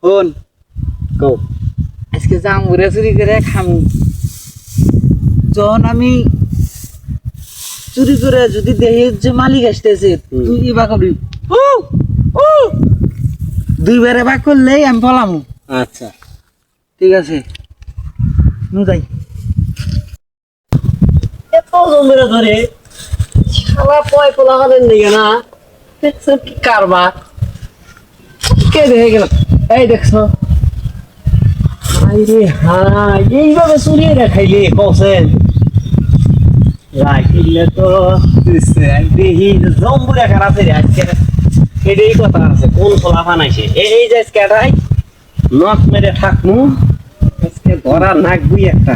হন কও আজকে জামুরা চুরি করে খামু যখন আমি চুরি করে যদি দেখি যে মালিক আসতেছে তুই ইবা করবি উ উ দুইবারে বাক করলেই আমি পলামু। আচ্ছা ঠিক আছে নু যাই। এত জমিরে ধরে শালা পয় পোলা হলেন দিকে না দেখছো কি কারবার কে দেখে গেল এই দেখছো আরে হ্যাঁ এইভাবে চুরিয়ে রাখাইলে কছেন রাখিলে তো দেখি জম্বুরা খারাপ আছে রে আজকে এটাই কথা আছে কোন পোলা ফানাইছে এই যে আজকে নখ মেরে থাকমু আজকে ধরা নাকবি একটা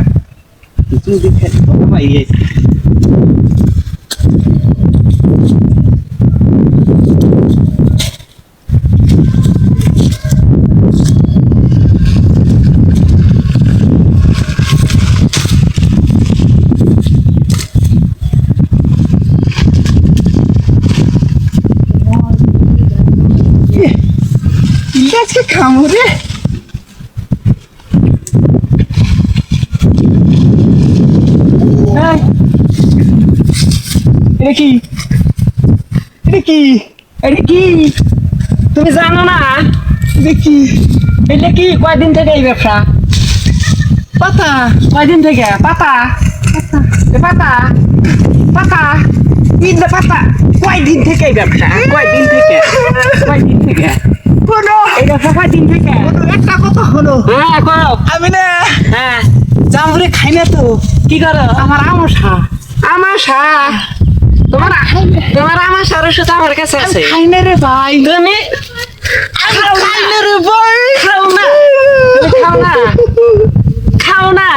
চুরি খাই কথা পাই গেছে আজকে খামু রে এটা কি এটা কি এটা কি তুমি জানো না দেখি এটা কি কয়দিন থেকে এই ব্যবসা পাতা কয়দিন থেকে পাতা পাতা পাতা তিনটা পাতা কয়দিন থেকে এই ব্যবসা কয়দিন থেকে কোনো এই ব্যবসা কয়দিন থেকে একটা কথা হলো হ্যাঁ করো আমি না হ্যাঁ জামুরে খাই না তো কি করো আমার আমসা আমাশা তোমার আমাশার সাথে আমার কাছে আছে খাই না রে ভাই তুমি খাই না রে ভাই খাও না তুমি খাও না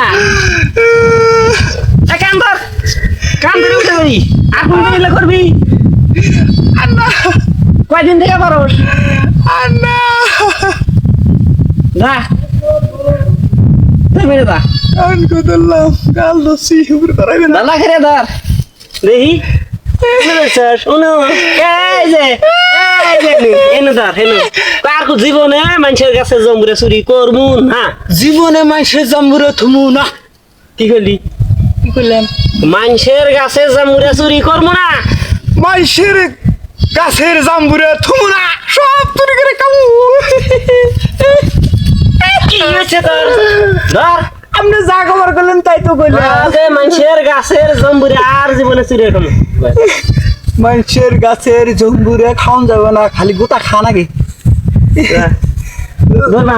কান ধরে উঠে পারি এখন মিলে করবি আন্না কয়দিন থেকে পারোস আন্না যা তুমি দা কান কদলাম গাল দছি উপরে করাইবে না দালা খেরে ধর দেখি শোনো এই যে এনে ধর হেনো কার জীবনে মানুষের কাছে জমরে চুরি করবো না জীবনে মাইসে জামুরে থুমু না কি করলি কি করলাম মানুষের কাছে জমরে চুরি করবো না মাইসের গাছের জামুরে থুমু না সব চুরি করে খামু কি হয়েছে তোর ধর আপনি যা খবর করলেন তাই তো কইলাম মানুষের গাছের জম্বুরে আর জীবনে চুরি করবো মাইসের গাছের জম্বুরে খাওন যাবে না খালি গোটা খা নাকি ধর না